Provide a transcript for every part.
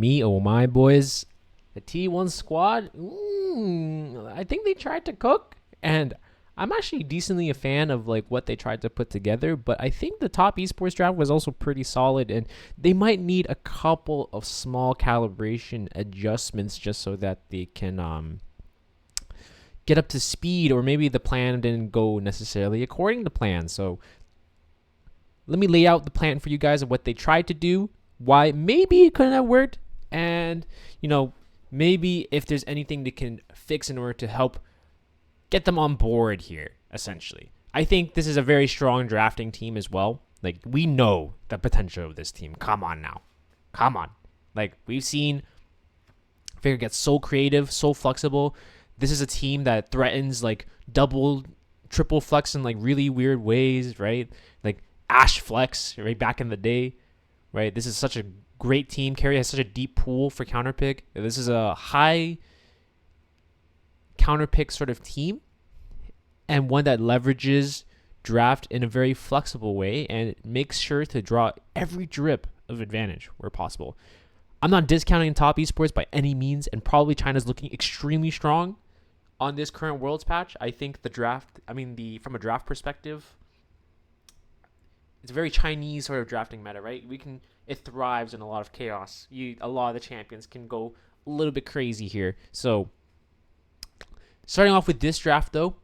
Me, oh my boys, the T1 squad, I think they tried to cook, and I'm actually decently a fan of like what they tried to put together, but I think the top esports draft was also pretty solid, and they might need a couple of small calibration adjustments just so that they can get up to speed, or maybe the plan didn't go necessarily according to plan. So let me lay out the plan for you guys of what they tried to do, why maybe it couldn't have worked, and maybe if there's anything they can fix in order to help get them on board here. Essentially, I think this is a very strong drafting team as well. Like, we know the potential of this team. Come on now, come on. Like, we've seen Faker get so creative, so flexible. This is a team that threatens like double, triple flex in like really weird ways, right? Like Ash flex, right, back in the day, right? This is such a great team. Carry has such a deep pool for counterpick. This is a high counterpick sort of team, and one that leverages draft in a very flexible way and makes sure to draw every drip of advantage where possible. I'm not discounting top esports by any means, and probably China's looking extremely strong on this current Worlds patch. I think the draft, from a draft perspective, it's a very Chinese sort of drafting meta, right? It thrives in a lot of chaos. A lot of the champions can go a little bit crazy here. So, starting off with this draft though,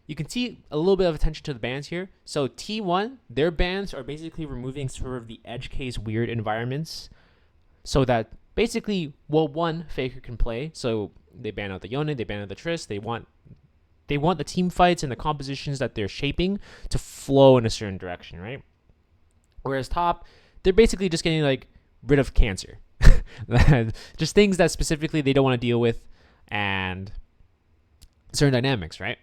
you can see a little bit of attention to the bans here. So T1, their bans are basically removing sort of the edge case weird environments, so that basically, one, Faker can play. So they ban out the Yone, they ban out the Triss. They want the team fights and the compositions that they're shaping to flow in a certain direction, right? Whereas top, they're basically just getting like rid of cancer. Just things that specifically they don't want to deal with, and certain dynamics, right?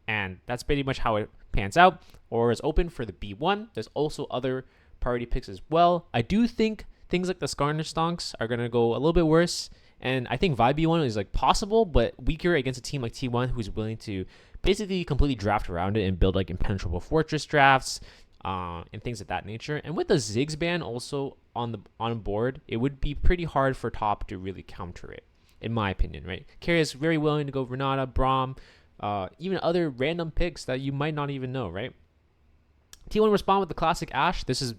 And that's pretty much how it pans out. Or is open for the B1. There's also other priority picks as well. I do think things like the Skarner Stonks are going to go a little bit worse. And I think Vibe B1 is like possible, but weaker against a team like T1 who's willing to basically completely draft around it and build like impenetrable fortress drafts and things of that nature. And with the Ziggs ban also on board, it would be pretty hard for top to really counter it, in my opinion, right? Carry is very willing to go Renata, Braum, even other random picks that you might not even know, right? T1 respond with the classic Ashe. This is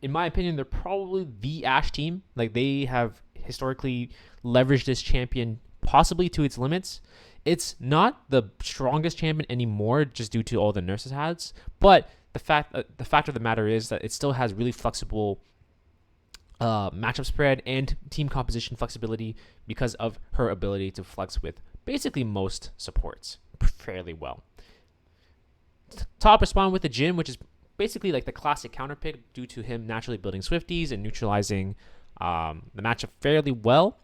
in my opinion, they're probably the Ashe team. Like, they have historically leveraged this champion possibly to its limits. It's not the strongest champion anymore just due to all the nurses has, but the fact of the matter is that it still has really flexible matchup spread and team composition flexibility because of her ability to flex with basically most supports fairly well. Top respond with the Jhin, which is basically like the classic counter pick due to him naturally building Swifties and neutralizing the matchup fairly well.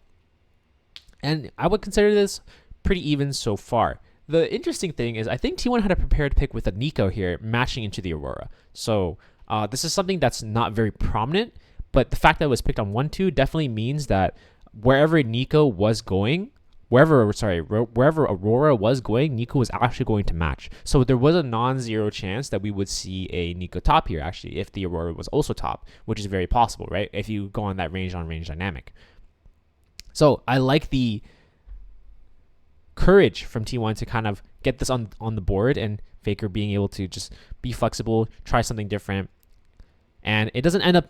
And I would consider this pretty even so far. The interesting thing is I think T1 had a prepared pick with a Neeko here matching into the Aurora. So this is something that's not very prominent, but the fact that it was picked on 1-2 definitely means that wherever Neeko was going, wherever Aurora was going, Neeko was actually going to match. So there was a non-zero chance that we would see a Neeko top here, actually, if the Aurora was also top, which is very possible, right? If you go on that range-on-range dynamic. So I like the courage from T1 to kind of get this on the board, and Faker being able to just be flexible, try something different. And it doesn't end up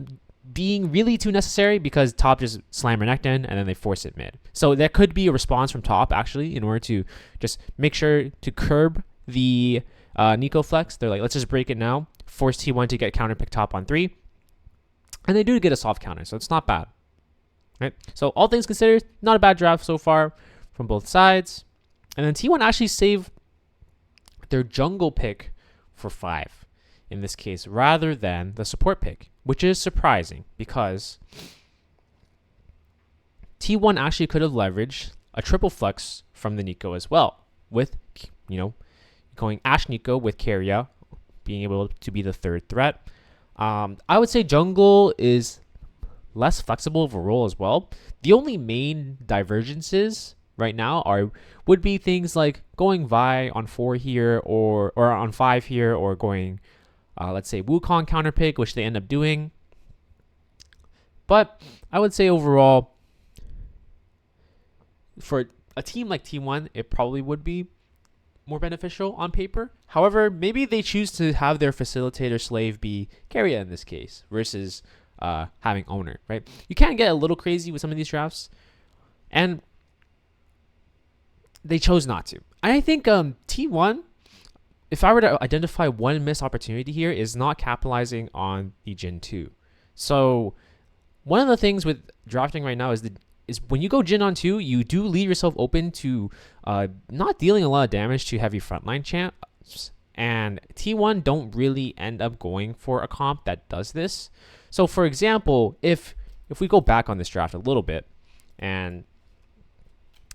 being really too necessary because top just slam Renekton and then they force it mid. So that could be a response from top actually in order to just make sure to curb the Neeko flex. They're like, let's just break it now, force T1 to get counter pick top on 3. And they do get a soft counter, so it's not bad. Right? So all things considered, not a bad draft so far from both sides. And then T1 actually saved their jungle pick for 5 in this case, rather than the support pick, which is surprising because T1 actually could have leveraged a triple flex from the Neeko as well, with, going Ashe Neeko with Keria being able to be the third threat. I would say jungle is less flexible of a role as well. The only main divergences right now would be things like going Vi on 4 here or on 5 here, or going let's say Wukong counter pick, which they end up doing. But I would say overall, for a team like T1, it probably would be more beneficial on paper. However, maybe they choose to have their facilitator slave be Carrier in this case versus having owner, right? You can get a little crazy with some of these drafts, and they chose not to. I think T1, if I were to identify one missed opportunity here, is not capitalizing on the Jin 2. So one of the things with drafting right now is when you go Jin on 2, you do leave yourself open to not dealing a lot of damage to heavy frontline champs. And T1 don't really end up going for a comp that does this. So for example, if we go back on this draft a little bit, and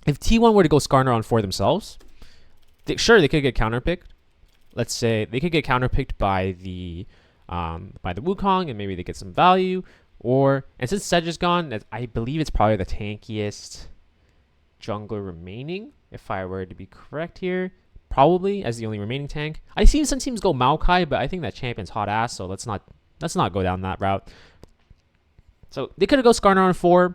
if T1 were to go Skarner on 4 themselves, sure, they could get counterpicked. Let's say they could get counterpicked by the Wukong, and maybe they get some value. And since Sedge is gone, I believe it's probably the tankiest jungler remaining, if I were to be correct here. Probably as the only remaining tank. I've seen some teams go Maokai, but I think that champion's hot ass, so let's not go down that route. So they could go Skarner on 4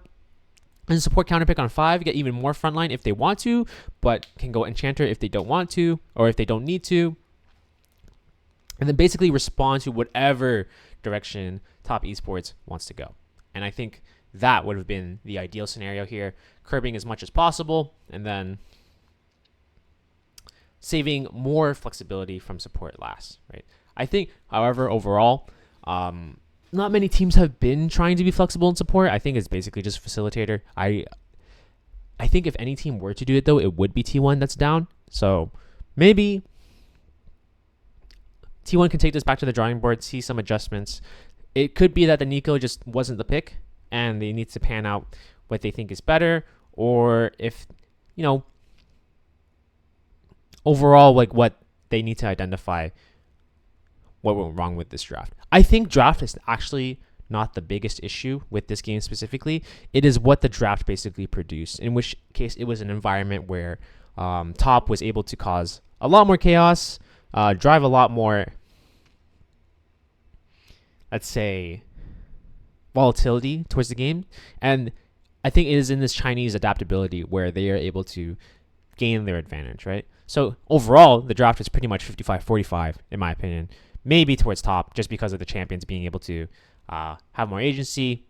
and support counterpick on 5, get even more frontline if they want to, but can go Enchanter if they don't want to, or if they don't need to. And then basically respond to whatever direction Top Esports wants to go. And I think that would have been the ideal scenario here, curbing as much as possible, and then saving more flexibility from support last, right? I think, however, overall, not many teams have been trying to be flexible in support. I think it's basically just facilitator. I think if any team were to do it, though, it would be T1 that's down. So maybe T1 can take this back to the drawing board, see some adjustments. It could be that the Neeko just wasn't the pick, and they need to pan out what they think is better, or if, overall, like what they need to identify what went wrong with this draft. I think draft is actually not the biggest issue with this game specifically. It is what the draft basically produced, in which case it was an environment where Top was able to cause a lot more chaos, drive a lot more, let's say, volatility towards the game. And I think it is in this Chinese adaptability where they are able to gain their advantage, right? So overall, the draft is pretty much 55-45, in my opinion. Maybe towards Top, just because of the champions being able to have more agency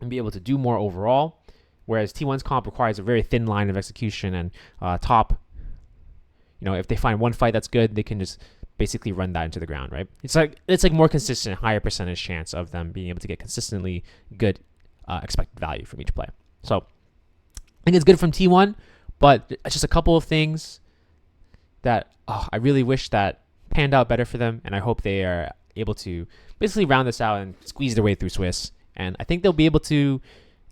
and be able to do more overall. Whereas T1's comp requires a very thin line of execution, and Top, if they find one fight that's good, they can just basically run that into the ground, right? It's like more consistent, higher percentage chance of them being able to get consistently good expected value from each play. So I think it's good from T1, but it's just a couple of things that I really wish that panned out better for them, and I hope they are able to basically round this out and squeeze their way through Swiss. And I think they'll be able to,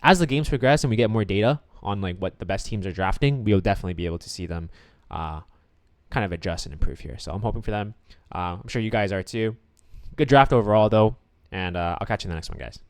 as the games progress and we get more data on like what the best teams are drafting, we'll definitely be able to see them kind of adjust and improve here. So I'm hoping for them. I'm sure you guys are too. Good draft overall though, and I'll catch you in the next one, guys.